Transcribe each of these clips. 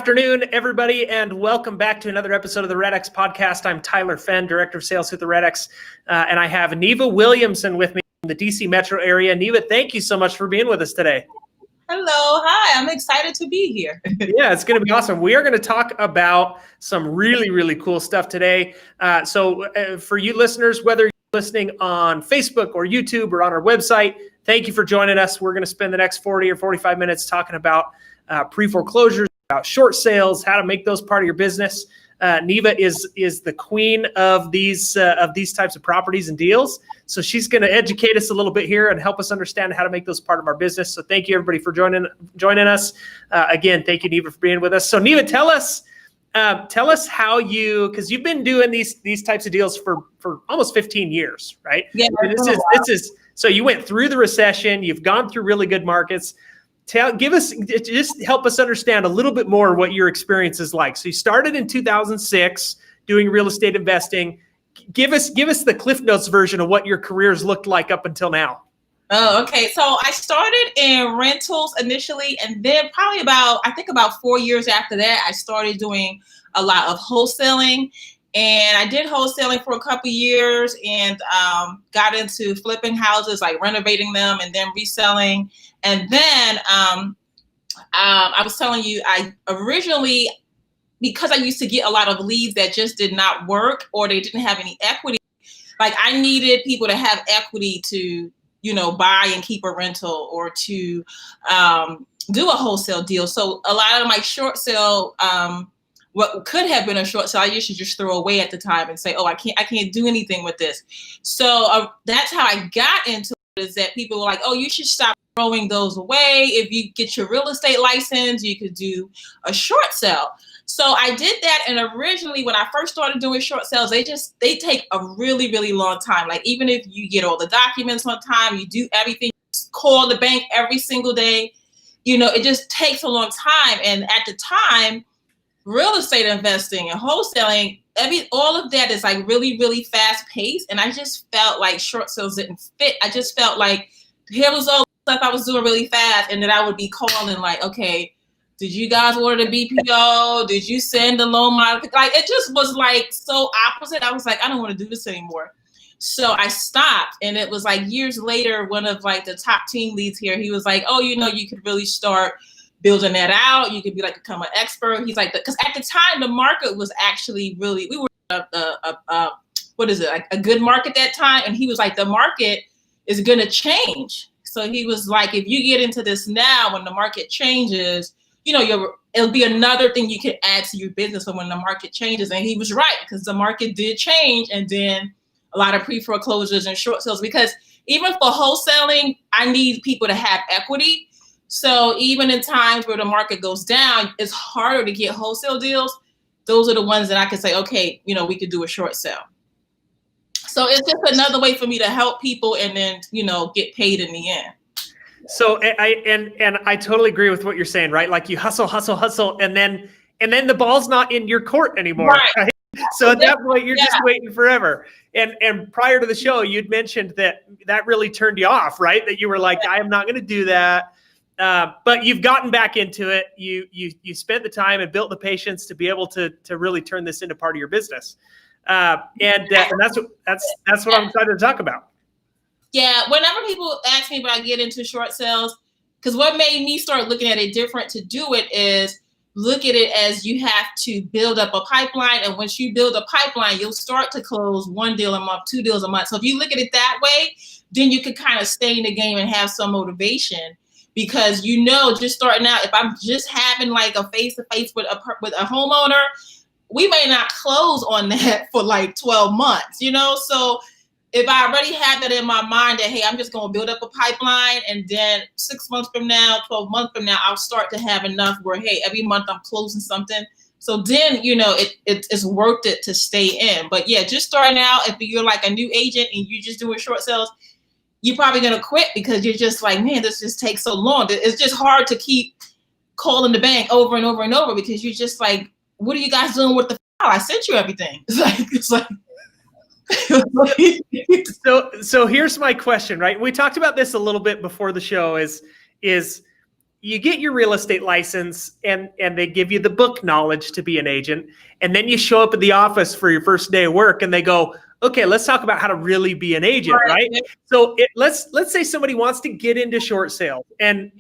afternoon, everybody, and welcome back to another episode of the REDX podcast. I'm Tyler Fenn, Director of Sales with the REDX, and I have Neva Williamson with me from the DC metro area. Neva, thank you so much for being with us today. Hello. Hi. I'm excited to be here. Yeah, it's going to be awesome. We are going to talk about some really, really cool stuff today. So for you listeners, whether you're listening on Facebook or YouTube or on our website, thank you for joining us. We're going to spend the next 40 or 45 minutes talking about pre-foreclosures, about short sales, how to make those part of your business. Neva is the queen of these types of properties and deals. So she's going to educate us a little bit here and help us understand how to make those part of our business. So thank you everybody for joining us. Again, thank you, Neva, for being with us. So Neva, tell us how because you've been doing these types of deals for almost 15 years, right? Yeah. This is so you went through the recession. You've gone through really good markets. Just help us understand a little bit more what your experience is like. So you started in 2006 doing real estate investing. Give us the Cliff Notes version of what your career's looked like up until now. Oh, okay. So I started in rentals initially, and then probably about 4 years after that, I started doing a lot of wholesaling. And I did wholesaling for a couple of years and got into flipping houses, like renovating them and then reselling. And then I was telling you, I originally, because I used to get a lot of leads that just did not work or they didn't have any equity, like I needed people to have equity to, buy and keep a rental or to do a wholesale deal. So a lot of my short sale, what could have been a short sale, I used to just throw away at the time and say, oh, I can't do anything with this. So that's how I got into it, is that people were like, oh, you should stop throwing those away. If you get your real estate license, you could do a short sale. So I did that. And originally when I first started doing short sales, they take a really, really long time. Like even if you get all the documents on time, you do everything, call the bank every single day, it just takes a long time. And at the time, real estate investing and wholesaling, all of that is like really, really fast paced. And I just felt like short sales didn't fit. I just felt like here was all the stuff I was doing really fast. And then I would be calling like, okay, did you guys order the BPO? Did you send the loan modification? Like it just was like so opposite. I was like, I don't want to do this anymore. So I stopped. And it was like years later, one of like the top team leads here, he was like, oh, you could really start building that out. You could become an expert. He's like, because at the time the market was actually really, we were a good market that time. And he was like, the market is going to change. So he was like, if you get into this now, when the market changes, it'll be another thing you can add to your business for when the market changes. And he was right, because the market did change. And then a lot of pre-foreclosures and short sales, because even for wholesaling, I need people to have equity. So even in times where the market goes down, it's harder to get wholesale deals. Those are the ones that I can say, okay, we could do a short sale. So it's just another way for me to help people and then, get paid in the end. So I totally agree with what you're saying, right? Like you hustle, and then the ball's not in your court anymore. Right? So at that point, you're just waiting forever. And prior to the show, you'd mentioned that really turned you off, right? That you were like, I am not going to do that. But you've gotten back into it. You spent the time and built the patience to be able to really turn this into part of your business. And that's what I'm excited to talk about. Yeah, whenever people ask me if I get into short sales, because what made me start looking at it different to do it is look at it as you have to build up a pipeline. And once you build a pipeline, you'll start to close 1 deal a month, 2 deals a month. So if you look at it that way, then you can kind of stay in the game and have some motivation. Because just starting out, if I'm just having like a face-to-face with a homeowner, we may not close on that for like 12 months, So if I already have that in my mind that, hey, I'm just going to build up a pipeline, and then 6 months from now, 12 months from now, I'll start to have enough where, hey, every month I'm closing something. So then, it's worth it to stay in. But yeah, just starting out, if you're like a new agent and you're just doing short sales, you're probably going to quit because you're just like, man, this just takes so long. It's just hard to keep calling the bank over and over and over because you're just like, what are you guys doing with the file? I sent you everything. It's like. So here's my question, right? We talked about this a little bit before the show is you get your real estate license and they give you the book knowledge to be an agent. And then you show up at the office for your first day of work and they go, okay, let's talk about how to really be an agent, right? So let's say somebody wants to get into short sales and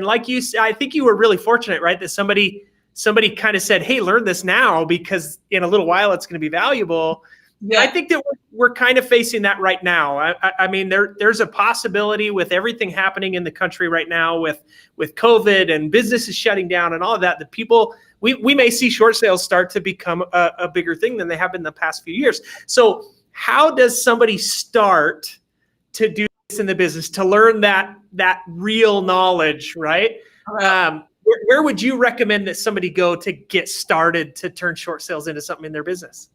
like you said, I think you were really fortunate, right? That somebody kind of said, hey, learn this now because in a little while it's going to be valuable. Yeah. I think that we're kind of facing that right now. I mean, there's a possibility with everything happening in the country right now with COVID and businesses shutting down and all of that, that people, we may see short sales start to become a bigger thing than they have in the past few years. So how does somebody start to do this in the business, to learn that real knowledge, right? Where would you recommend that somebody go to get started to turn short sales into something in their business?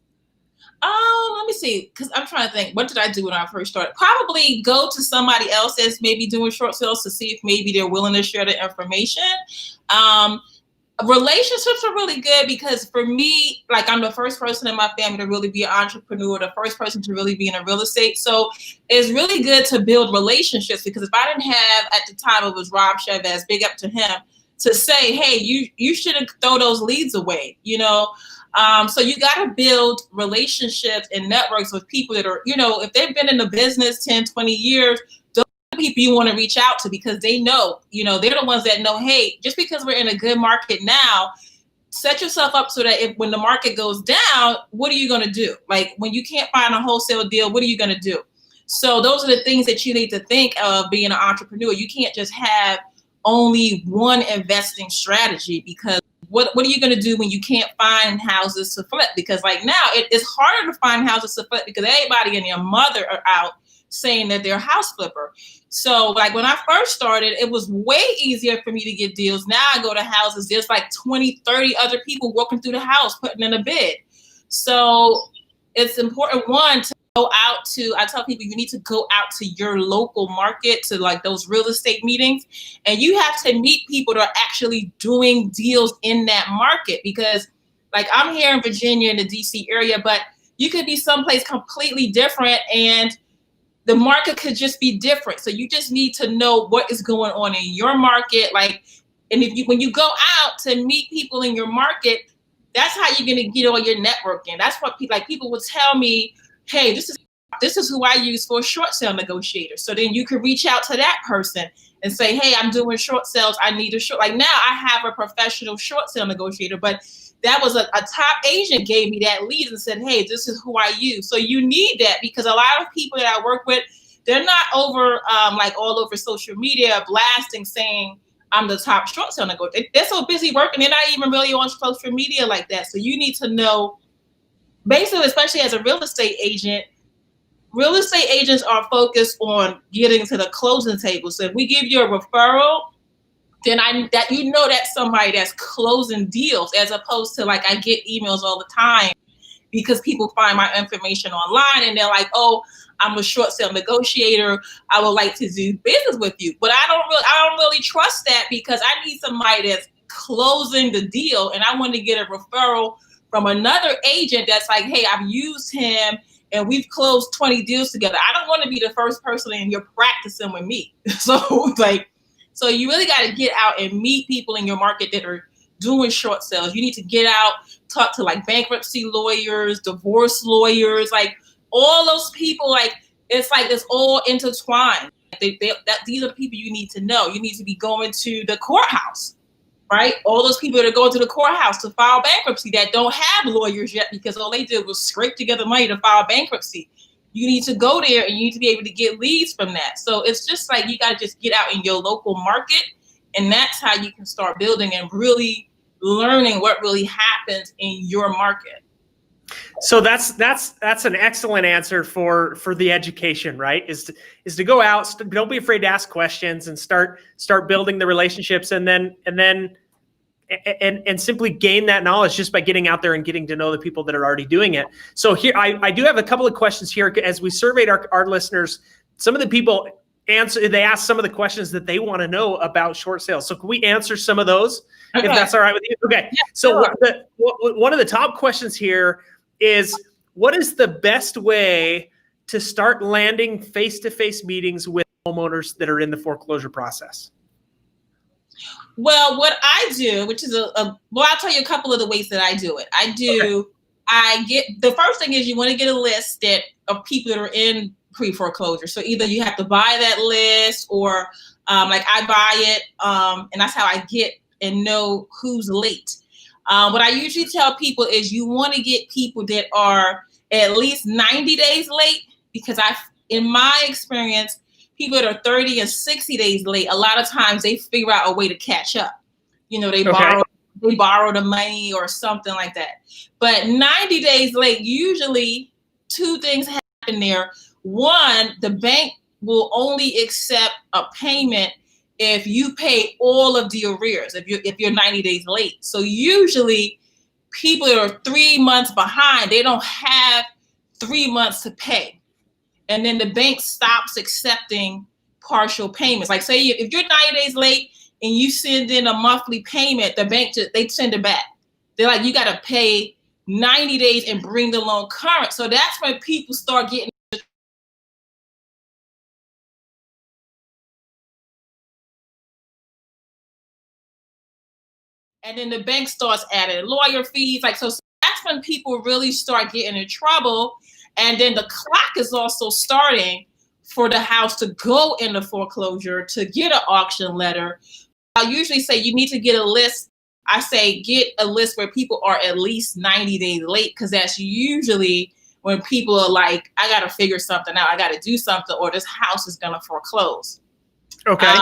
Let me see, because I'm trying to think, what did I do when I first started? Probably go to somebody else that's maybe doing short sales to see if maybe they're willing to share the information. Relationships are really good because for me, like I'm the first person in my family to really be an entrepreneur, the first person to really be in a real estate. So it's really good to build relationships because if I didn't have, at the time it was Rob Chavez, big up to him, to say, hey, you shouldn't throw those leads away, you know? So you got to build relationships and networks with people that are, you know, if they've been in the business 10, 20 years, those are the people you want to reach out to because they know, you know, they're the ones that know, hey, just because we're in a good market now, set yourself up so that when the market goes down, what are you going to do? Like when you can't find a wholesale deal, what are you going to do? So those are the things that you need to think of being an entrepreneur. You can't just have only one investing strategy because what are you going to do when you can't find houses to flip? Because like now it's harder to find houses to flip because everybody and their mother are out saying that they're a house flipper. So like when I first started, it was way easier for me to get deals. Now I go to houses, there's like 20, 30 other people walking through the house, putting in a bid. So it's important, one, to go out to, I tell people you need to go out to your local market, to like those real estate meetings, and you have to meet people that are actually doing deals in that market because like I'm here in Virginia in the DC area, but you could be someplace completely different and the market could just be different. So you just need to know what is going on in your market. Like, and when you go out to meet people in your market, that's how you're going to get all your networking. That's what people will tell me, hey, this is who I use for a short sale negotiator. So then you can reach out to that person and say, hey, I'm doing short sales. I need a short, like now I have a professional short sale negotiator, but that was a top agent gave me that lead and said, hey, this is who I use. So you need that because a lot of people that I work with, they're not over like all over social media blasting saying I'm the top short sale negotiator. They're so busy working. They're not even really on social media like that. So you need to know, basically, especially as a real estate agents are focused on getting to the closing table. So if we give you a referral, then that's somebody that's closing deals, as opposed to like I get emails all the time because people find my information online and they're like, oh, I'm a short sale negotiator. I would like to do business with you. But I don't really trust that because I need somebody that's closing the deal and I want to get a referral from another agent that's like, hey, I've used him and we've closed 20 deals together. I don't want to be the first person and you're practicing with me. So you really got to get out and meet people in your market that are doing short sales. You need to get out, talk to like bankruptcy lawyers, divorce lawyers, like all those people, like it's all intertwined. These are the people you need to know. You need to be going to the courthouse, right? All those people that are going to the courthouse to file bankruptcy that don't have lawyers yet because all they did was scrape together money to file bankruptcy. You need to go there and you need to be able to get leads from that. So it's just like you got to just get out in your local market, and that's how you can start building and really learning what really happens in your market. So that's an excellent answer for the education, right? Is to go out, don't be afraid to ask questions and start building the relationships, and simply gain that knowledge just by getting out there and getting to know the people that are already doing it. So here, I do have a couple of questions here. As we surveyed our listeners, some of the people they asked some of the questions that they want to know about short sales. So can we answer some of those, if that's all right with you? Okay. Yeah, so sure. One of the top questions here is, what is the best way to start landing face-to-face meetings with homeowners that are in the foreclosure process? Well, what I do, which is well, I'll tell you a couple of the ways that I do it. I get, the first thing is you want to get a list of people that are in pre-foreclosure. So either you have to buy that list or like I buy it, and that's how I get and know who's late. What I usually tell people is you want to get people that are at least 90 days late, because in my experience, people that are 30 and 60 days late, a lot of times they figure out a way to catch up. You know, they borrow the money or something like that. But 90 days late, usually two things happen there. One, the bank will only accept a payment if you pay all of the arrears, if you're 90 days late. So usually people that are 3 months behind, they don't have 3 months to pay. And then the bank stops accepting partial payments. Like say if you're 90 days late and you send in a monthly payment, the bank they send it back. They're like, you got to pay 90 days and bring the loan current. So that's when people start getting. And then the bank starts adding lawyer fees. Like, so that's when people really start getting in trouble. And then the clock is also starting for the house to go into foreclosure, to get an auction letter. I usually say you need to get a list. I say get a list where people are at least 90 days late, because that's usually when people are like, I got to figure something out. I got to do something, or this house is going to foreclose. Okay.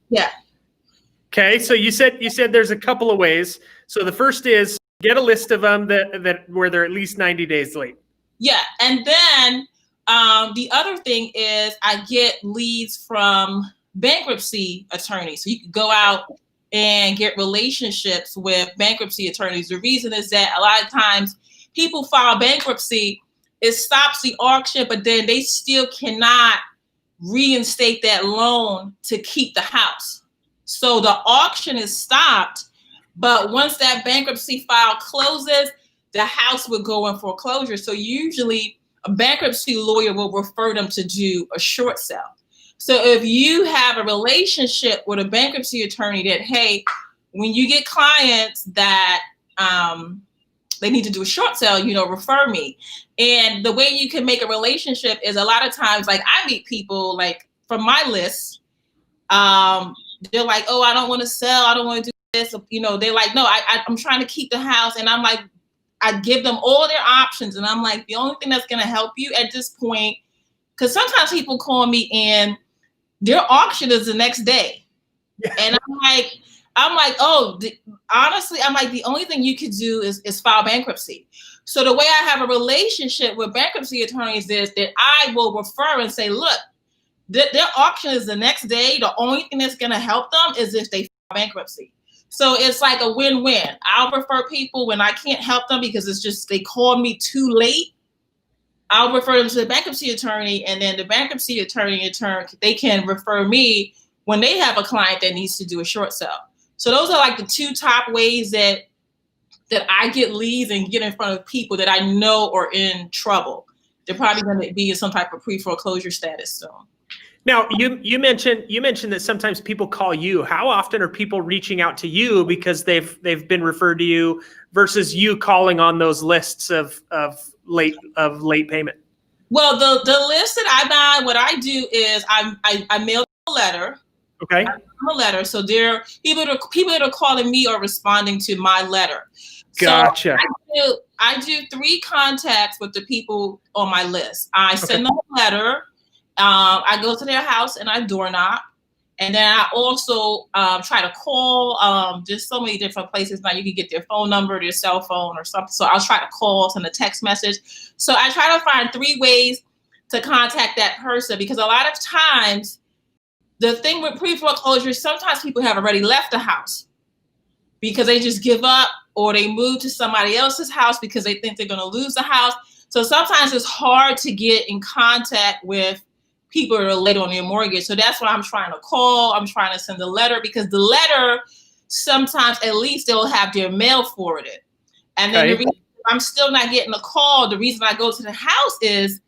Yeah. Okay. So you said there's a couple of ways. So the first is get a list of them that where they're at least 90 days late. Yeah. And then the other thing is I get leads from bankruptcy attorneys. So you can go out and get relationships with bankruptcy attorneys. The reason is that a lot of times people file bankruptcy, it stops the auction, but then they still cannot reinstate that loan to keep the house. So the auction is stopped, but once that bankruptcy file closes, the house will go in foreclosure. So usually a bankruptcy lawyer will refer them to do a short sale. So if you have a relationship with a bankruptcy attorney that, hey, when you get clients that they need to do a short sale, refer me. And the way you can make a relationship is a lot of times, like I meet people like from my list, they're like, oh, I don't want to sell. I don't want to do this. They're like, no, I'm trying to keep the house. And I'm like, I give them all their options. And I'm like, the only thing that's going to help you at this point, because sometimes people call me and their auction is the next day. Yeah. And I'm like, oh, honestly, I'm like, the only thing you could do is file bankruptcy. So the way I have a relationship with bankruptcy attorneys is that I will refer and say, look, their auction is the next day. The only thing that's going to help them is if they file bankruptcy. So it's like a win-win. I'll refer people when I can't help them because it's just they called me too late. I'll refer them to the bankruptcy attorney, and then the bankruptcy attorney in turn, they can refer me when they have a client that needs to do a short sale. So those are like the two top ways that I get leads and get in front of people that I know are in trouble. They're probably going to be in some type of pre-foreclosure status soon. Now, you mentioned that sometimes people call you. How often are people reaching out to you because they've been referred to you versus you calling on those lists of late payment? Well, the list that I buy, what I do is I mail a letter. Okay. A letter. So there people that are calling me are responding to my letter. Gotcha. So I do 3 contacts with the people on my list. I send them a letter. I go to their house and I door knock. And then I also try to call. There's so many different places now. You can get their phone number, their cell phone or something. So I'll try to call, send a text message. So I try to find 3 ways to contact that person, because a lot of times the thing with pre-foreclosure, sometimes people have already left the house because they just give up, or they move to somebody else's house because they think they're going to lose the house. So sometimes it's hard to get in contact with people that are late on their mortgage. So that's why I'm trying to call. I'm trying to send a letter, because the letter, sometimes at least they'll have their mail forwarded. And then the reason I'm still not getting a call, the reason I go to the house is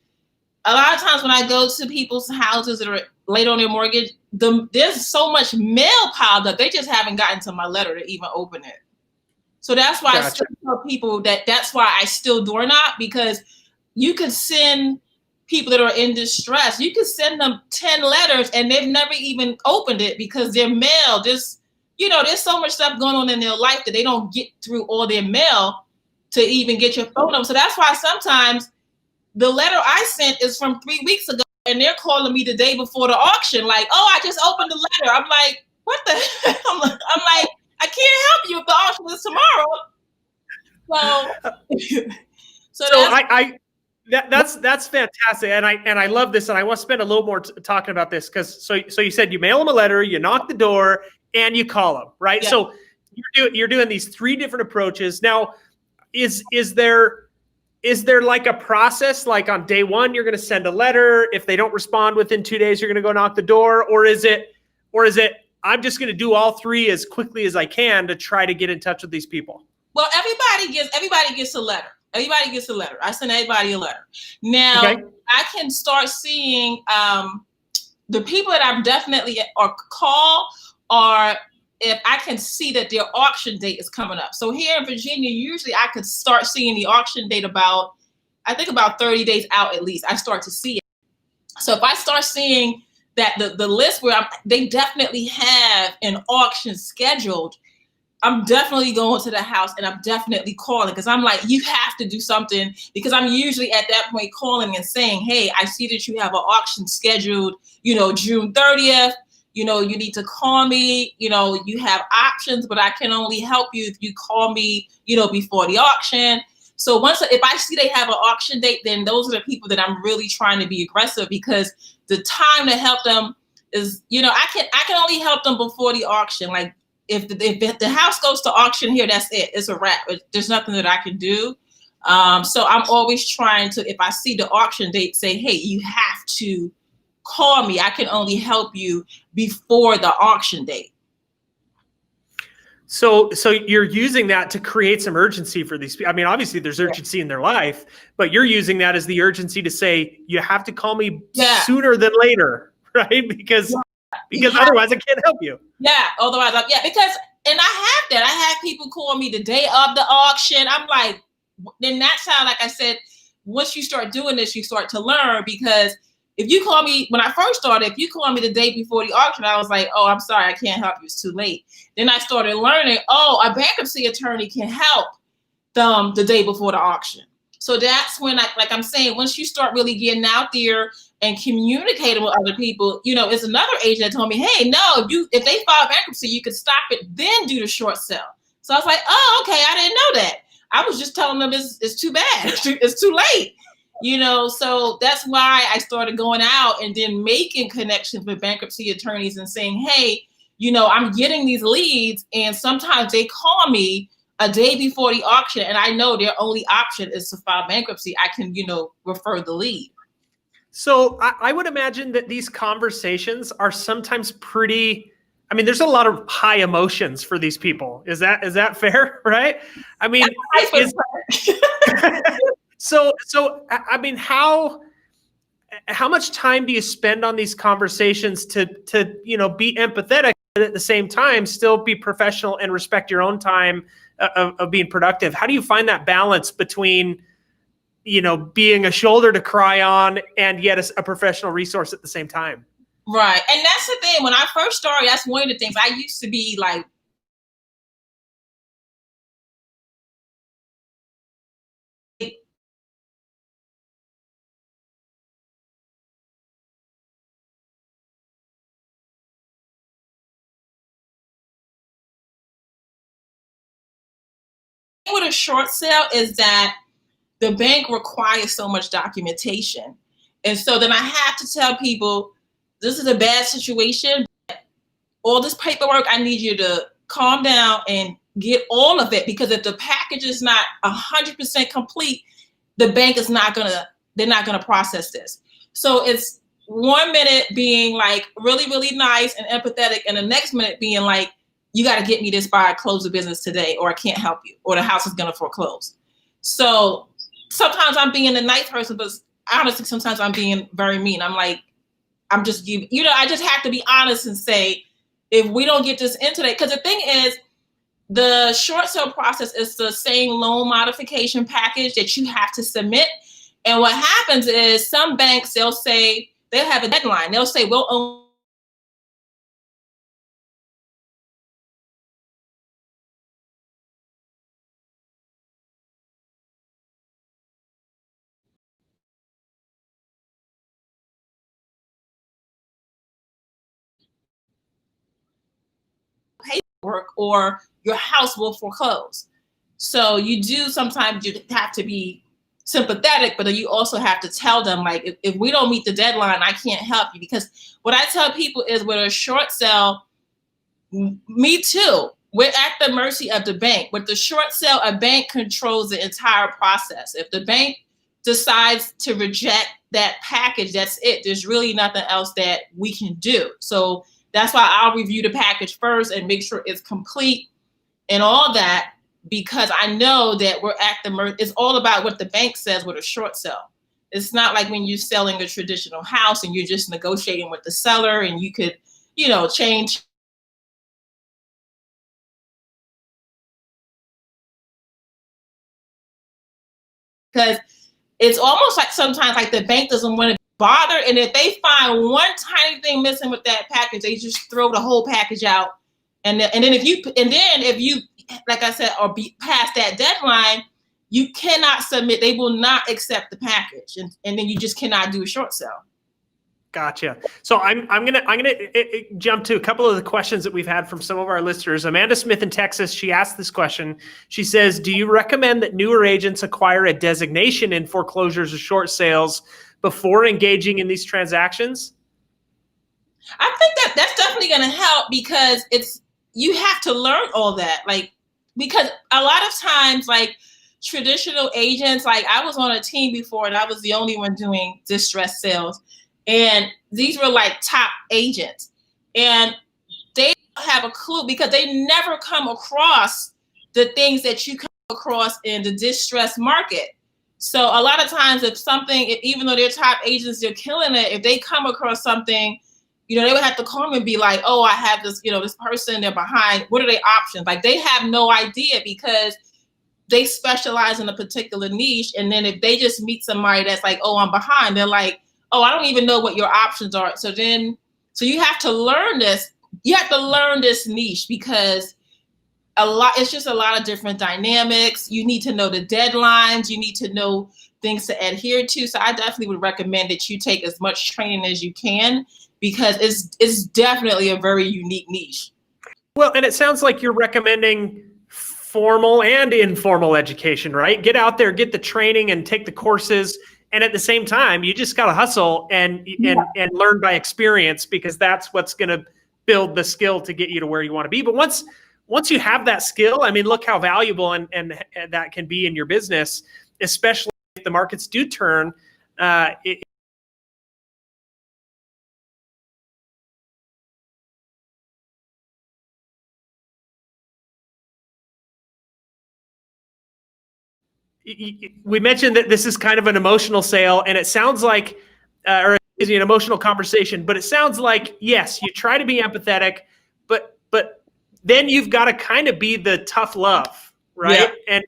a lot of times when I go to people's houses that are late on their mortgage, there's so much mail piled up. They just haven't gotten to my letter to even open it. So that's why I still tell people that's why I still door knock, because you could send people that are in distress, you could send them 10 letters and they've never even opened it because their mail just, there's so much stuff going on in their life that they don't get through all their mail to even get your phone number. So that's why sometimes the letter I sent is from 3 weeks ago and they're calling me the day before the auction, like, oh, I just opened the letter. I'm like, what the heck? I'm like, I can't help you if the auction is tomorrow. That's fantastic, and I love this, and I want to spend a little more talking about this because so you said you mail them a letter, you knock the door, and you call them, right? Yeah. So you're doing these 3 different approaches. Now, is there like a process? Like on day 1, you're going to send a letter. If they don't respond within 2 days, you're going to go knock the door, or is it I'm just going to do all 3 as quickly as I can to try to get in touch with these people? Well, everybody gets a letter. Everybody gets a letter. I send everybody a letter. Now, I can start seeing the people that I'm definitely or call, or if I can see that their auction date is coming up. So here in Virginia, usually I could start seeing the auction date about 30 days out at least. I start to see it. So if I start seeing that the list where they definitely have an auction scheduled, I'm definitely going to the house and I'm definitely calling, because I'm like, you have to do something, because I'm usually at that point calling and saying, hey, I see that you have an auction scheduled, June 30th, you need to call me, you have options, but I can only help you if you call me, before the auction. So if I see they have an auction date, then those are the people that I'm really trying to be aggressive, because the time to help them is, I can only help them before the auction. Like if the house goes to auction here, that's it. It's a wrap. There's nothing that I can do. So I'm always trying to, if I see the auction date, say, hey, you have to call me. I can only help you before the auction date. So you're using that to create some urgency for these people. I mean, obviously there's urgency in their life, but you're using that as the urgency to say, you have to call me sooner than later, right? Because otherwise I can't help you. Yeah, otherwise, because, and I have people call me the day of the auction. I'm like, then that's how, like I said, once you start doing this, you start to learn, because if you call me, when I first started, if you call me the day before the auction, I was like, oh, I'm sorry, I can't help you. It's too late. Then I started learning, a bankruptcy attorney can help them the day before the auction. So that's when, like I'm saying, once you start really getting out there and communicating with other people, it's another agent that told me, hey, no, if they file bankruptcy, you could stop it, then do the short sale. So I was like, oh, okay, I didn't know that. I was just telling them it's too bad. It's too late. So that's why I started going out and then making connections with bankruptcy attorneys and saying, hey, I'm getting these leads, and sometimes they call me a day before the auction, and I know their only option is to file bankruptcy. I can, refer the lead. So I would imagine that these conversations are sometimes there's a lot of high emotions for these people. Is that fair? Right? I mean, So I mean, how much time do you spend on these conversations to be empathetic, but at the same time still be professional and respect your own time of being productive? How do you find that balance between being a shoulder to cry on and yet a professional resource at the same time? Right, and that's the thing. When I first started, that's one of the things. I used to be like, with a short sale is that the bank requires so much documentation. And so then I have to tell people, this is a bad situation. All this paperwork, I need you to calm down and get all of it, because if the package is not 100% complete, the bank is they're not gonna process this. So it's 1 minute being like really, really nice and empathetic, and the next minute being like, you got to get me this by close of business today, or I can't help you, or the house is going to foreclose. So sometimes I'm being a nice person, but honestly, sometimes I'm being very mean. I'm like, I'm just, I just have to be honest and say, if we don't get this into that, because the thing is, the short sale process is the same loan modification package that you have to submit. And what happens is some banks, they'll say, they'll have a deadline. They'll say, we'll own paperwork or your house will foreclose. So you do, sometimes you have to be sympathetic, but then you also have to tell them, like, if we don't meet the deadline, I can't help you. Because what I tell people is, with a short sale, me too, we're at the mercy of the bank. With the short sale, a bank controls the entire process. If the bank decides to reject that package, that's it. There's really nothing else that we can do. So that's why I'll review the package first and make sure it's complete and all that, because I know that we're at the mercy. It's all about what the bank says with a short sale. It's not like when you're selling a traditional house and you're just negotiating with the seller and you could, change. Because it's almost like sometimes like the bank doesn't want to bother. And if they find one tiny thing missing with that package, they just throw the whole package out. And then if you, like I said, or be past that deadline, you cannot submit. They will not accept the package, and then you just cannot do a short sale. Gotcha. So I'm gonna jump to a couple of the questions that we've had from some of our listeners. Amanda Smith in Texas, she asked this question. She says, "Do you recommend that newer agents acquire a designation in foreclosures or short sales before engaging in these transactions?" I think that's definitely going to help, because you have to learn all that, because a lot of times, like, traditional agents, like, I was on a team before and I was the only one doing distressed sales. And these were like top agents, and they don't have a clue because they never come across the things that you come across in the distressed market. So a lot of times, even though they're top agents, they're killing it. If they come across something, they would have to call me and be like, "Oh, I have this, this person, they're behind. What are their options?" Like, they have no idea, because they specialize in a particular niche. And then if they just meet somebody that's like, "Oh, I'm behind," they're like, "Oh, I don't even know what your options are." So you have to learn this. You have to learn this niche, because it's just a lot of different dynamics. You need to know the deadlines. You need to know things to adhere to. So I definitely would recommend that you take as much training as you can, because it's definitely a very unique niche. Well, and it sounds like you're recommending formal and informal education, right? Get out there, get the training and take the courses. And at the same time, you just got to hustle and learn by experience, because that's what's going to build the skill to get you to where you want to be. But once you have that skill, I mean, look how valuable and that can be in your business, especially if the markets do turn. We mentioned that this is kind of an emotional sale, and it sounds like, or an emotional conversation, but it sounds like, yes, you try to be empathetic, but then you've got to kind of be the tough love, right? Yeah.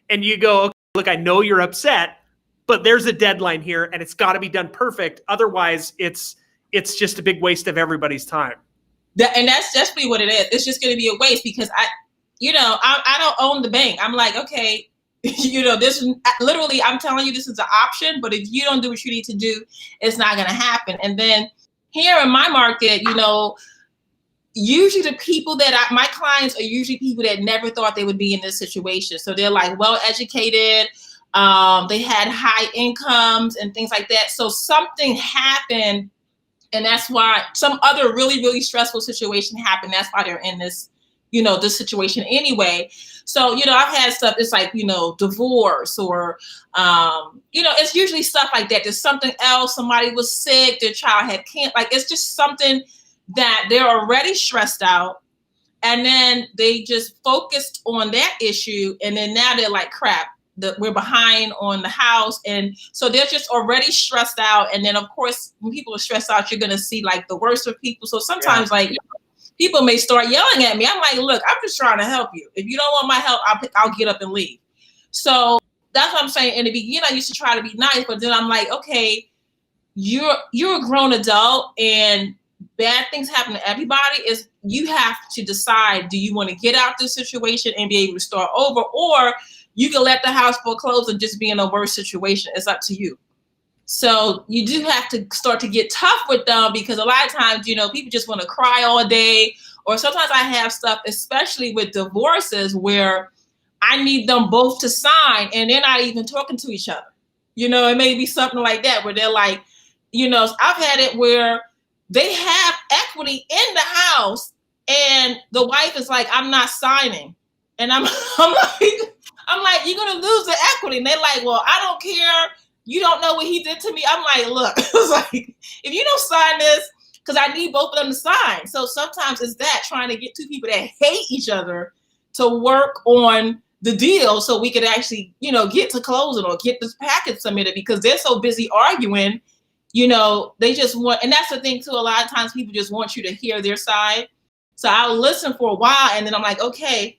And you go, "Okay, look, I know you're upset, but there's a deadline here, and it's got to be done perfect. Otherwise, it's just a big waste of everybody's time." And that's definitely what it is. It's just going to be a waste, because I don't own the bank. I'm like, okay, this literally, I'm telling you, this is an option, but if you don't do what you need to do, it's not going to happen. And then here in my market, usually the people my clients are usually people that never thought they would be in this situation. So they're like well-educated. They had high incomes and things like that. So something happened, and that's why some other really, really stressful situation happened. That's why they're in this, this situation anyway. So, I've had stuff, it's like, divorce, or, it's usually stuff like that. There's something else. Somebody was sick, their child had cancer. Like, it's just something that they're already stressed out. And then they just focused on that issue. And then now they're like, crap, we're behind on the house. And so they're just already stressed out. And then of course, when people are stressed out, you're going to see like the worst of people. So sometimes like people may start yelling at me. I'm like, look, I'm just trying to help you. If you don't want my help, I'll get up and leave. So that's what I'm saying. In the beginning, I used to try to be nice, but then I'm like, okay, you're a grown adult and bad things happen to everybody. Is you have to decide, do you want to get out this situation and be able to start over, or you can let the house foreclose and just be in a worse situation. It's up to you. So you do have to start to get tough with them, because a lot of times, you know, people just want to cry all day. Or sometimes I have stuff, especially with divorces, where I need them both to sign and they're not even talking to each other. You know, it may be something like that where they're like, you know, I've had it where they have equity in the house and the wife is like, I'm not signing. And I'm like, you're going to lose the equity. And they're like, well, I don't care. You don't know what he did to me. I'm like, look, it's like, if you don't sign this, because I need both of them to sign. So sometimes it's that, trying to get two people that hate each other to work on the deal so we could actually, you know, get to closing or get this package submitted, because they're so busy arguing. You know, they just want, and that's the thing too, a lot of times people just want you to hear their side. So I'll listen for a while and then I'm like, okay,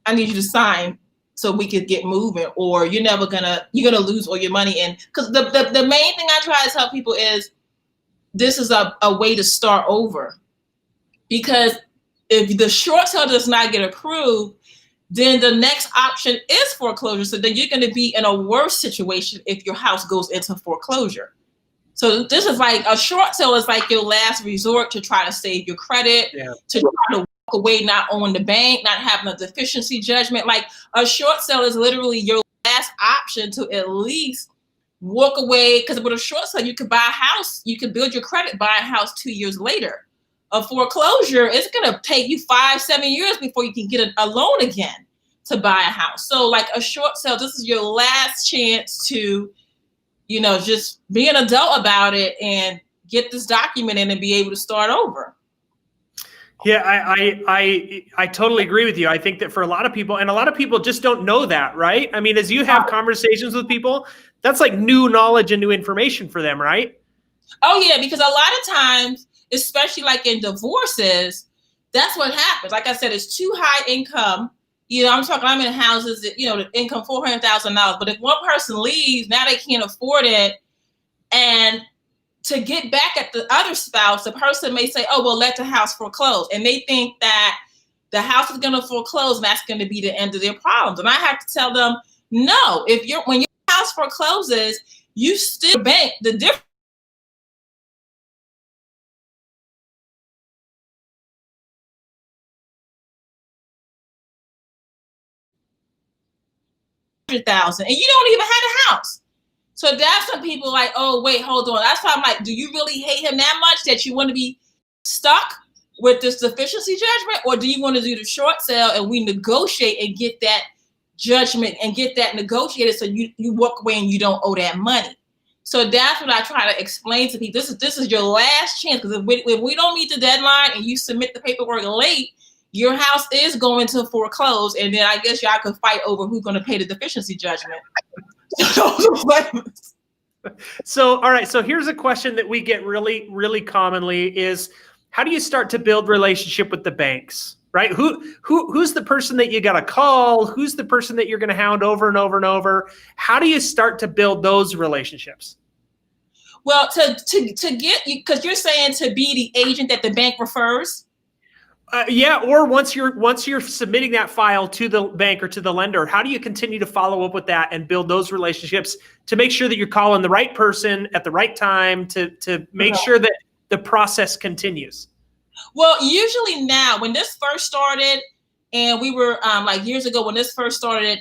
I need you to sign so we could get moving, or you're gonna lose all your money. And because the main thing I try to tell people is this is a way to start over. Because if the short sale does not get approved, then the next option is foreclosure. So then you're gonna be in a worse situation if your house goes into foreclosure. So this is like a short sale is like your last resort to try to save your credit, to try to walk away, not owing the bank, not having a deficiency judgment. Like a short sale is literally your last option to at least walk away. Because with a short sale, you could buy a house, you could build your credit, buy a house 2 years later. A foreclosure, it's gonna take you 5-7 years before you can get a loan again to buy a house. So like a short sale, this is your last chance to, you know, just be an adult about it and get this document in and be able to start over. Yeah, I totally agree with you. I think that for a lot of people, and a lot of people just don't know that, right? I mean, as you have conversations with people, that's like new knowledge and new information for them, right? Oh yeah, because a lot of times, especially like in divorces, that's what happens. Like I said, it's too high income. You know, I'm in houses that, you know, the income $400,000. But if one person leaves, now they can't afford it. And to get back at the other spouse, the person may say, oh, well, let the house foreclose. And they think that the house is going to foreclose and that's going to be the end of their problems. And I have to tell them, no, when your house forecloses, you still bank the difference. $100,000 and you don't even have a house. So that's when people are like, oh, wait, hold on. That's why I'm like, do you really hate him that much that you want to be stuck with this deficiency judgment? Or do you want to do the short sale and we negotiate and get that judgment and get that negotiated so you walk away and you don't owe that money? So that's what I try to explain to people. This is your last chance, because if we don't meet the deadline and you submit the paperwork late, your house is going to foreclose, and then I guess y'all can fight over who's going to pay the deficiency judgment. So, all right. So here's a question that we get really, really commonly is, how do you start to build relationship with the banks, right? Who's the person that you got to call? Who's the person that you're going to hound over and over and over? How do you start to build those relationships? Well, to get you, because you're saying to be the agent that the bank refers. Yeah, or once you're submitting that file to the bank or to the lender, how do you continue to follow up with that and build those relationships to make sure that you're calling the right person at the right time to make sure that the process continues? Well, usually now, when this first started, and we were like years ago when this first started,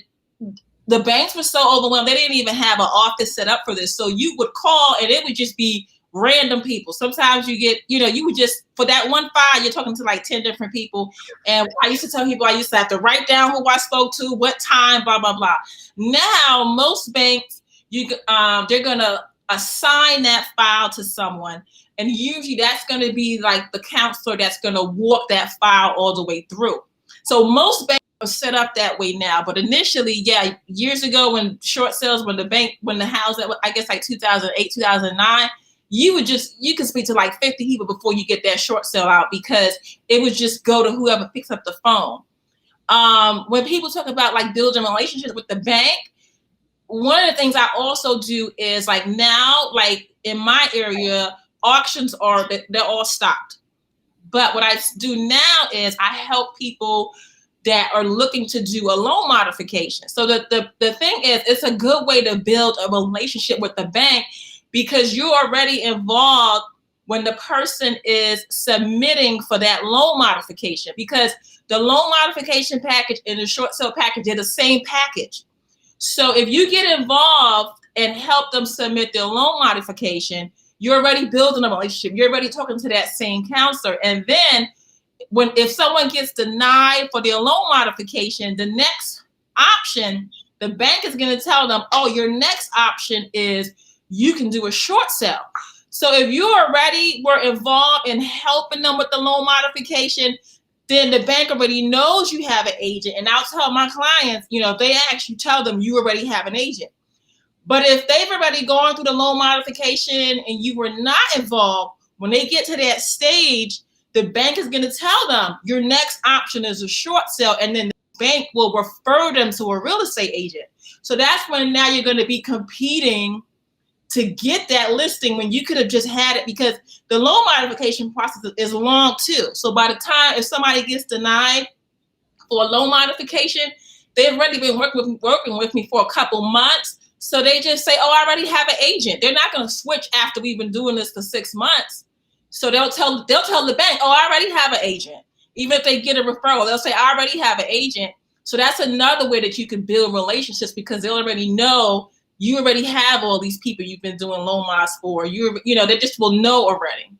the banks were so overwhelmed, they didn't even have an office set up for this. So you would call and it would just be random people. Sometimes you get, you know, you would just, for that one file, you're talking to like 10 different people. And I used to tell people, I used to have to write down who I spoke to, what time, blah, blah, blah. Now, most banks, they're going to assign that file to someone. And usually that's going to be like the counselor that's going to walk that file all the way through. So most banks set up that way now. But initially, yeah, years ago when short sales, when the house, I guess like 2008, 2009, you could speak to like 50 people before you get that short sale out, because it would just go to whoever picks up the phone. When people talk about like building relationships with the bank, one of the things I also do is like now, like in my area, auctions they're all stopped. But what I do now is I help people that are looking to do a loan modification. So the thing is, it's a good way to build a relationship with the bank, because you're already involved when the person is submitting for that loan modification, because the loan modification package and the short sale package are the same package. So if you get involved and help them submit their loan modification, you're already building a relationship. You're already talking to that same counselor. And then if someone gets denied for their loan modification, the next option, the bank is going to tell them, oh, your next option is you can do a short sale. So if you already were involved in helping them with the loan modification, then the bank already knows you have an agent. And I'll tell my clients, if they ask, you tell them you already have an agent. But if they've already gone through the loan modification and you were not involved, when they get to that stage, the bank is going to tell them your next option is a short sale, and then the bank will refer them to a real estate agent. So that's when now you're going to be competing to get that listing when you could have just had it, because the loan modification process is long too. So by the time, if somebody gets denied for a loan modification, they've already been working with me for a couple months. So they just say, oh, I already have an agent. They're not going to switch after we've been doing this for 6 months. So they'll tell the bank, oh, I already have an agent. Even if they get a referral, they'll say, I already have an agent. So that's another way that you can build relationships, because they'll already know you already have all these people you've been doing loan mods for. They just will know already.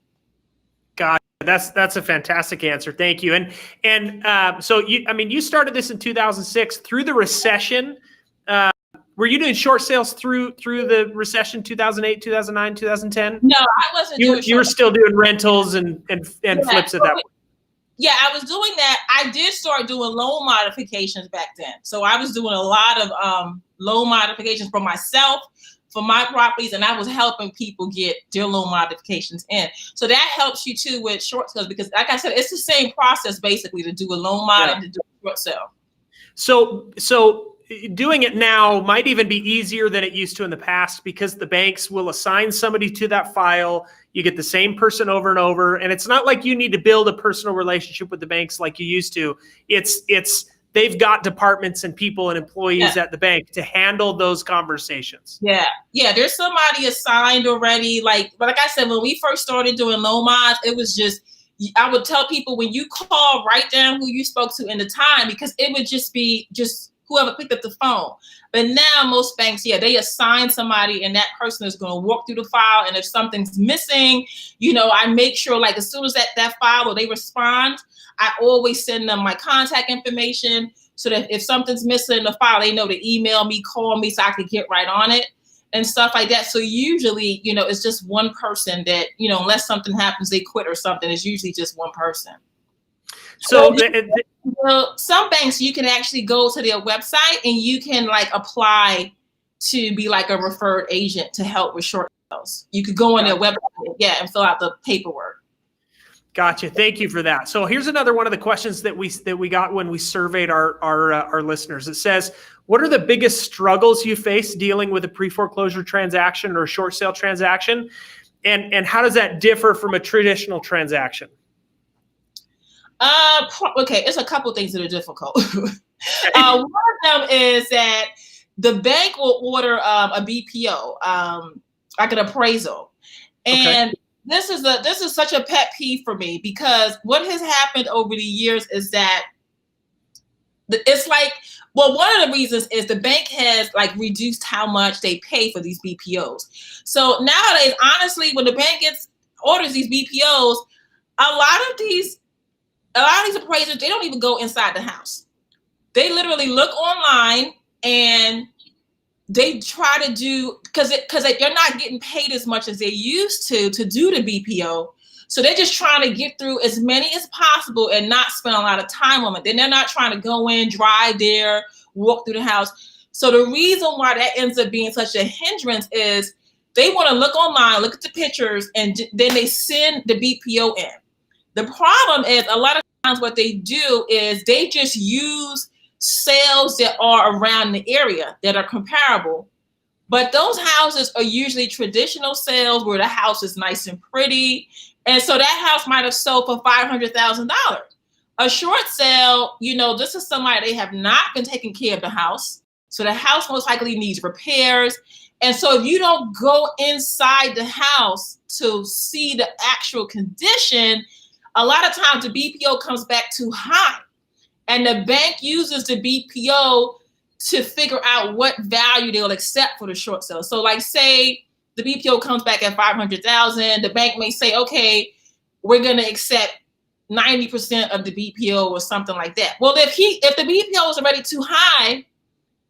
God, that's a fantastic answer. Thank you. And so you started this in 2006 through the recession. Were you doing short sales through the recession, 2008, 2009, 2010? No, I wasn't. You were still doing rentals and flips at that point. Yeah, I was doing that. I did start doing loan modifications back then. So I was doing a lot of loan modifications for myself, for my properties, and I was helping people get their loan modifications in. So that helps you too with short sales, because like I said, it's the same process basically to do a loan mod and to do a short sale. So doing it now might even be easier than it used to in the past, because the banks will assign somebody to that file. You get the same person over and over. And it's not like you need to build a personal relationship with the banks like you used to. They've got departments and people and employees at the bank to handle those conversations. Yeah. There's somebody assigned already. Like I said, when we first started doing loan mods, it was just, I would tell people, when you call, write down who you spoke to in the time, because it would just be whoever picked up the phone. But now most banks, they assign somebody, and that person is going to walk through the file. And if something's missing, I make sure, like, as soon as that file or they respond, I always send them my contact information, so that if something's missing in the file, they know to email me, call me, so I could get right on it and stuff like that. So usually, it's just one person that, unless something happens, they quit or something, it's usually just one person. So some banks, you can actually go to their website and you can like apply to be like a referred agent to help with short sales. You could go on their website, and fill out the paperwork. Gotcha. Thank you for that. So here's another one of the questions that we got when we surveyed our listeners. It says, what are the biggest struggles you face dealing with a pre-foreclosure transaction or a short sale transaction? And how does that differ from a traditional transaction? Okay, it's a couple things that are difficult. One of them is that the bank will order a BPO, like an appraisal, and this is such a pet peeve for me, because what has happened over the years is that it's like, well, one of the reasons is the bank has like reduced how much they pay for these BPOs. So nowadays, honestly, when the bank orders these BPOs, a lot of these appraisers, they don't even go inside the house. They literally look online and they try to do, because you're not getting paid as much as they used to do the BPO. So they're just trying to get through as many as possible and not spend a lot of time on it. Then they're not trying to go in, drive there, walk through the house. So the reason why that ends up being such a hindrance is they want to look online, look at the pictures, and then they send the BPO in. The problem is a lot of times what they do is they just use sales that are around the area that are comparable. But those houses are usually traditional sales where the house is nice and pretty. And so that house might have sold for $500,000. A short sale, this is somebody, they have not been taking care of the house. So the house most likely needs repairs. And so if you don't go inside the house to see the actual condition, a lot of times the BPO comes back too high. And the bank uses the BPO to figure out what value they'll accept for the short sale. So like say the BPO comes back at $500,000, the bank may say, okay, we're going to accept 90% of the BPO or something like that. Well, if the BPO is already too high,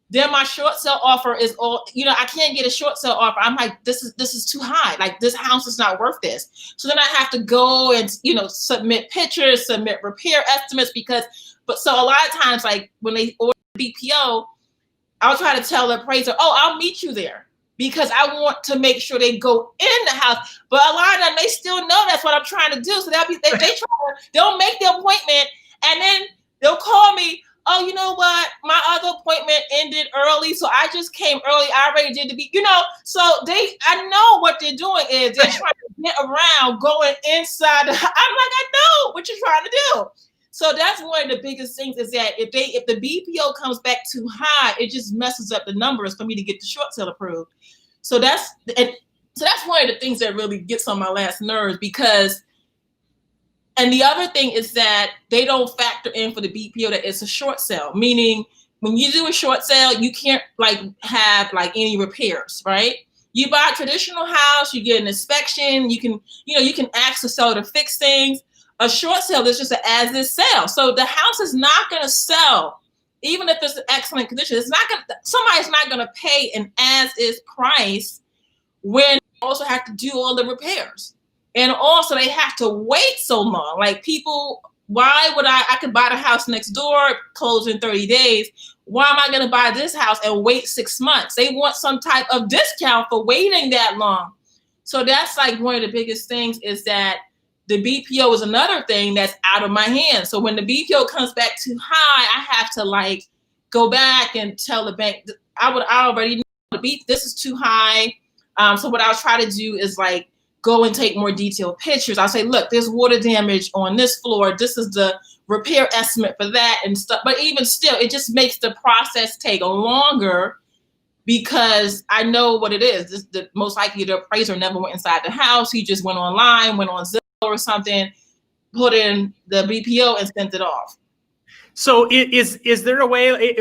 then my short sale offer is all, I can't get a short sale offer. I'm like, this is too high. Like this house is not worth this. So then I have to go and, submit pictures, submit repair estimates so a lot of times, like when they order BPO, I'll try to tell the appraiser, I'll meet you there because I want to make sure they go in the house. But a lot of them, they still know that's what I'm trying to do. So they'll make the appointment and then they'll call me. Oh, you know what? My other appointment ended early, so I just came early. I already did so I know what they're doing is they're trying to get around going inside. I'm like, I know what you're trying to do. So that's one of the biggest things is that if the BPO comes back too high, it just messes up the numbers for me to get the short sale approved. So that's one of the things that really gets on my last nerves because. And the other thing is that they don't factor in for the BPO that it's a short sale, meaning when you do a short sale, you can't have any repairs, right? You buy a traditional house, you get an inspection, you can ask the seller to fix things. A short sale is just an as-is sale. So the house is not going to sell, even if it's an excellent condition. Somebody's not going to pay an as-is price when you also have to do all the repairs. And also they have to wait so long. Like people, why would I could buy the house next door, close in 30 days. Why am I going to buy this house and wait 6 months? They want some type of discount for waiting that long. So that's one of the biggest things is that the BPO is another thing that's out of my hands. So when the BPO comes back too high, I have to go back and tell the bank, I already know this is too high. So what I'll try to do is go and take more detailed pictures. I'll say, look, there's water damage on this floor. This is the repair estimate for that and stuff. But even still, it just makes the process take longer because I know what it is. Most likely the appraiser never went inside the house. He just went online, went on Zillow or something, put in the BPO and sent it off. So is there a way,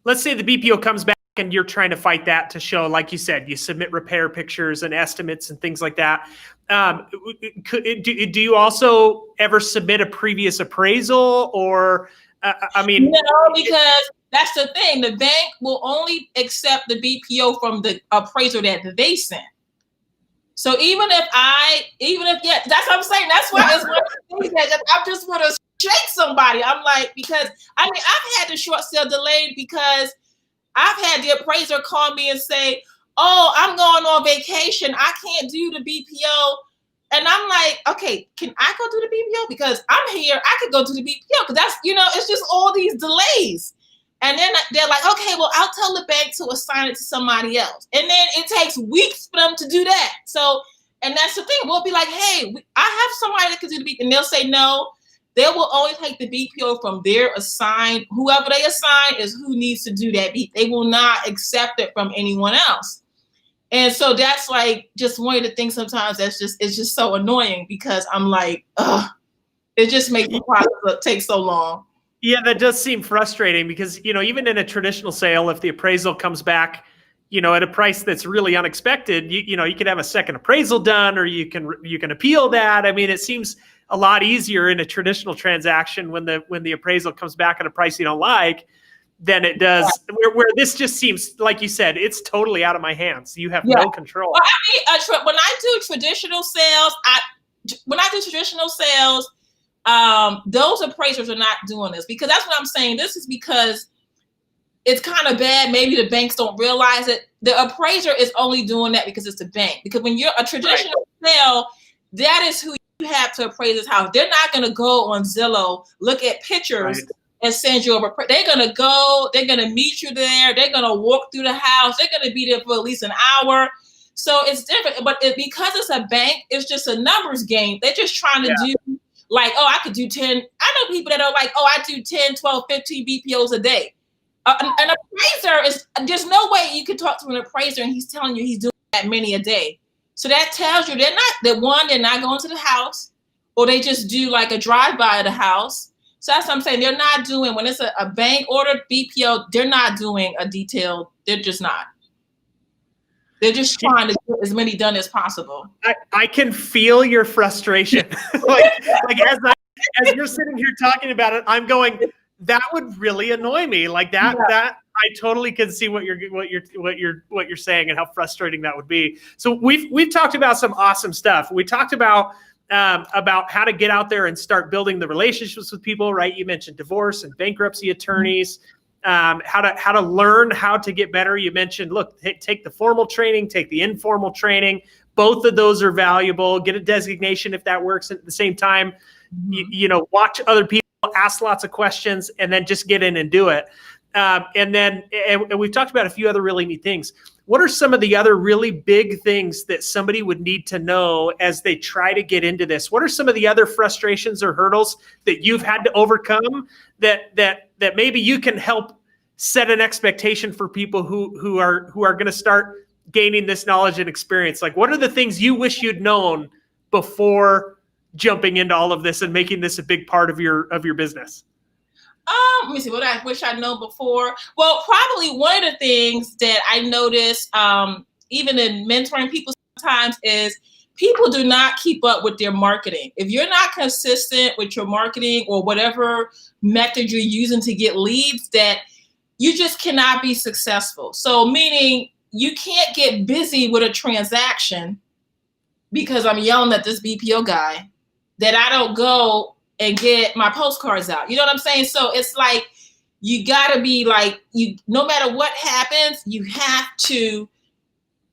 let's say the BPO comes back and you're trying to fight that to show, like you said, you submit repair pictures and estimates and things like that. Do you also ever submit a previous appraisal or, No, because that's the thing. The bank will only accept the BPO from the appraiser that they sent. So that's what I'm saying. That's why it's one of the things that I just want to shake somebody. I'm like, because I've had the short sale delayed because I've had the appraiser call me and say, I'm going on vacation. I can't do the BPO. And I'm like, okay, can I go do the BPO? Because I'm here. I could go to the BPO because that's, it's just all these delays. And then they're like, okay, well, I'll tell the bank to assign it to somebody else. And then it takes weeks for them to do that. So, and that's the thing. We'll be like, hey, I have somebody that can do the BPO. And they'll say no. They will only take the BPO from their assigned, whoever they assign is who needs to do that. They will not accept it from anyone else. And so that's just one of the things sometimes it's just so annoying because I'm like, it just makes the process take so long. Yeah, that does seem frustrating because, even in a traditional sale, if the appraisal comes back, at a price that's really unexpected, you could have a second appraisal done or you can appeal that. It seems a lot easier in a traditional transaction when the appraisal comes back at a price you don't like than it does where this just seems, like you said, it's totally out of my hands. You have no control. Well, when I do traditional sales, when I do traditional sales, those appraisers are not doing this, because that's what I'm saying. This is because it's kind of bad. Maybe the banks don't realize it. The appraiser is only doing that because it's the bank. Because when you're a traditional sale, that is who you have to appraise this house. They're not going to go on Zillow, look at pictures, and send you over. They're going to go. They're going to meet you there. They're going to walk through the house. They're going to be there for at least an hour. So it's different. But because it's a bank, it's just a numbers game. They're just trying to do like, oh, I could do 10. I know people that are like, oh, I do 10, 12, 15 BPOs a day. An appraiser is, there's no way you can talk to an appraiser and he's telling you he's doing that many a day. So that tells you they're not going to the house, or they just do like a drive-by of the house. So that's what I'm saying. They're not doing, when it's a bank ordered BPO, they're not doing a detailed, they're just not. They're just trying to get as many done as possible. I can feel your frustration. like as you're sitting here talking about it, I'm going, that would really annoy me. Like that I totally can see what you're saying and how frustrating that would be. So we've talked about some awesome stuff. We talked about how to get out there and start building the relationships with people, right? You mentioned divorce and bankruptcy attorneys, how to learn how to get better. You mentioned, look, take the formal training, take the informal training. Both of those are valuable. Get a designation if that works. At the same time, watch other people, ask lots of questions, and then just get in and do it. And we've talked about a few other really neat things. What are some of the other really big things that somebody would need to know as they try to get into this? What are some of the other frustrations or hurdles that you've had to overcome that maybe you can help set an expectation for people who are going to start gaining this knowledge and experience? Like, what are the things you wish you'd known before jumping into all of this and making this a big part of your business? Let me see what I wish I'd known before. Well, probably one of the things that I noticed, even in mentoring people sometimes, is people do not keep up with their marketing. If you're not consistent with your marketing or whatever method you're using to get leads, that you just cannot be successful. So meaning you can't get busy with a transaction because I'm yelling at this BPO guy, that I don't go and get my postcards out. You know what I'm saying? So it's like, you gotta be like, no matter what happens, you have to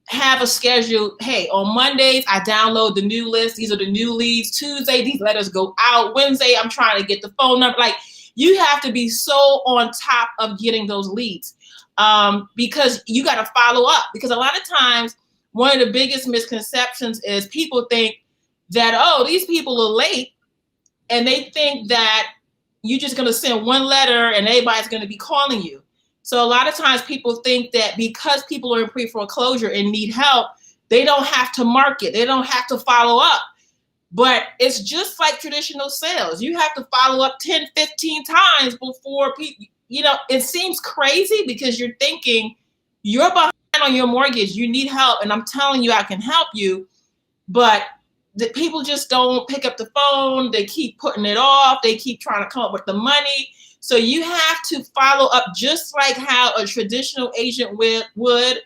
have a schedule. Hey, on Mondays, I download the new list. These are the new leads. Tuesday, these letters go out. Wednesday, I'm trying to get the phone number. Like, you have to be so on top of getting those leads, because you got to follow up. Because a lot of times, one of the biggest misconceptions is people think that, oh, these people are late, and they think that you're just going to send one letter and everybody's going to be calling you. So a lot of times people think that because people are in pre-foreclosure and need help, they don't have to market. They don't have to follow up. But it's just like traditional sales. You have to follow up 10, 15 times before people, it seems crazy because you're thinking you're behind on your mortgage. You need help. And I'm telling you, I can help you. But the people just don't pick up the phone. They keep putting it off. They keep trying to come up with the money. So you have to follow up just like how a traditional agent would,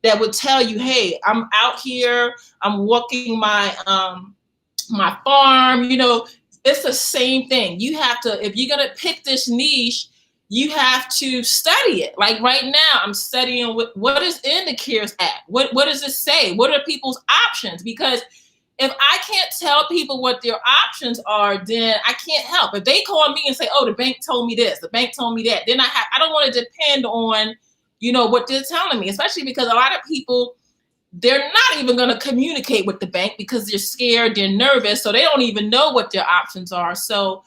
that would tell you, hey, I'm out here, I'm walking my my farm. It's the same thing. You have to, if you're going to pick this niche, you have to study it. Like right now, I'm studying what is in the CARES Act. What does it say? What are people's options? Because if I can't tell people what their options are, then I can't help. If they call me and say, oh, the bank told me this, the bank told me that, then I don't want to depend on, what they're telling me, especially because a lot of people, they're not even going to communicate with the bank because they're scared, they're nervous, so they don't even know what their options are. So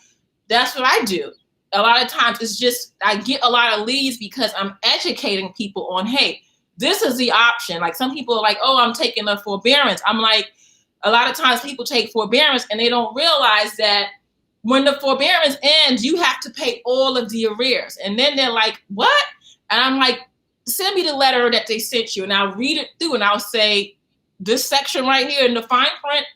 that's what I do. A lot of times it's just, I get a lot of leads because I'm educating people on, hey, this is the option. Like some people are like, oh, I'm taking a forbearance. I'm like, a lot of times people take forbearance and they don't realize that when the forbearance ends, you have to pay all of the arrears. And then they're like, what? And I'm like, send me the letter that they sent you and I'll read it through and I'll say, this section right here in the fine print,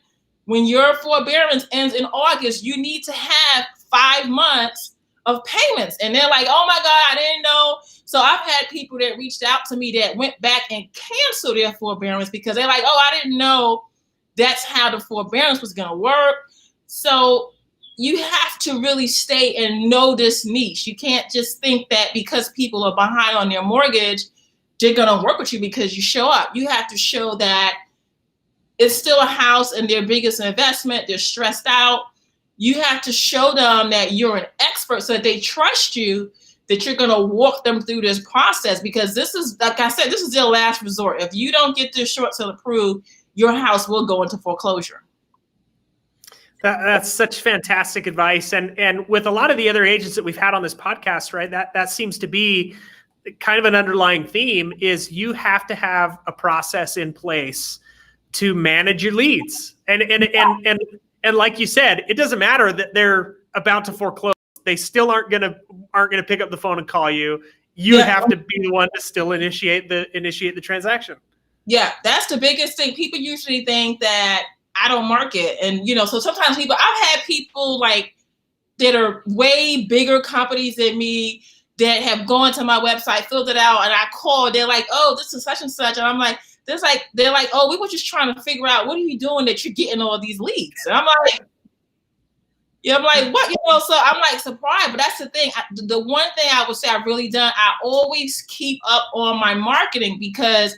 when your forbearance ends in August, you need to have 5 months of payments. And they're like, oh my God, I didn't know. So I've had people that reached out to me that went back and canceled their forbearance because they're like, oh, I didn't know that's how the forbearance was going to work. So you have to really stay and know this niche. You can't just think that because people are behind on their mortgage, they're going to work with you because you show up. You have to show that it's still a house and their biggest investment. They're stressed out. You have to show them that you're an expert so that they trust you, that you're going to walk them through this process, because this is, like I said, this is their last resort. If you don't get this short sale approved, your house will go into foreclosure. That's such fantastic advice. And with a lot of the other agents that we've had on this podcast, right, that seems to be kind of an underlying theme, is you have to have a process in place to manage your leads. And like you said, it doesn't matter that they're about to foreclose. They still aren't gonna pick up the phone and call you. You have to be the one to still initiate the transaction. Yeah, that's the biggest thing. People usually think that I don't market. And, so sometimes I've had people like that are way bigger companies than me that have gone to my website, filled it out, and I call, they're like, oh, this is such and such. And I'm like, they're like, oh, we were just trying to figure out, what are you doing that you're getting all these leads? And I'm like, I'm like, what? So I'm like surprised, but that's the thing. The one thing I would say I've really done, I always keep up on my marketing, because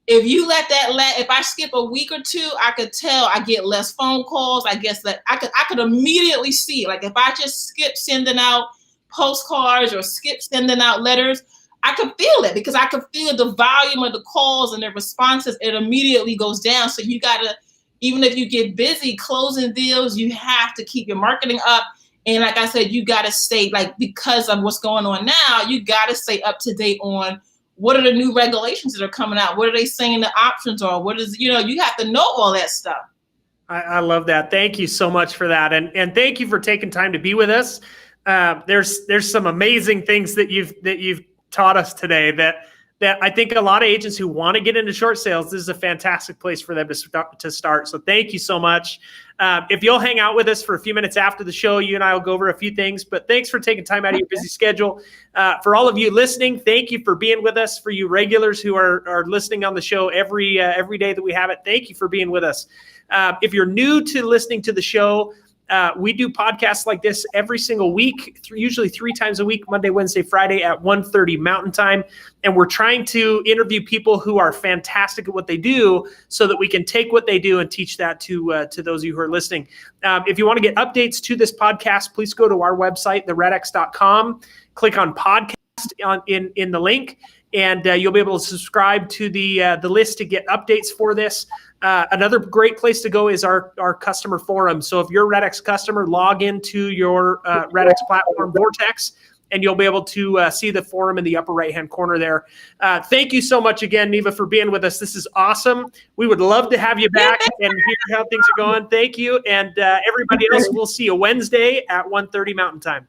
if you if I skip a week or two, I could tell I get less phone calls. I guess that I could immediately see, like if I just skip sending out postcards or skip sending out letters, I could feel it, because I could feel the volume of the calls and the responses. It immediately goes down. So you gotta, even if you get busy closing deals, you have to keep your marketing up. And like I said, you gotta stay, like, because of what's going on now, you gotta stay up to date on what are the new regulations that are coming out? What are they saying the options are? What is, you have to know all that stuff. I love that. Thank you so much for that. And thank you for taking time to be with us. There's some amazing things that you've taught us today that I think a lot of agents who want to get into short sales, this is a fantastic place for them to start. So thank you so much. If you'll hang out with us for a few minutes after the show, you and I will go over a few things, but thanks for taking time out of your busy schedule. For all of you listening, thank you for being with us. For you regulars who are listening on the show every day that we have it, thank you for being with us. If you're new to listening to the show, we do podcasts like this every single week, usually 3 times a week, Monday, Wednesday, Friday at 1:30 Mountain Time. And we're trying to interview people who are fantastic at what they do so that we can take what they do and teach that to those of you who are listening. If you want to get updates to this podcast, please go to our website, theredx.com, click on podcast in the link, and you'll be able to subscribe to the list to get updates for this. Another great place to go is our customer forum. So if you're a REDX customer, log into your REDX platform, Vortex, and you'll be able to see the forum in the upper right-hand corner there. Thank you so much again, Neva, for being with us. This is awesome. We would love to have you back and hear how things are going. Thank you. And everybody else, we'll see you Wednesday at 1:30 Mountain Time.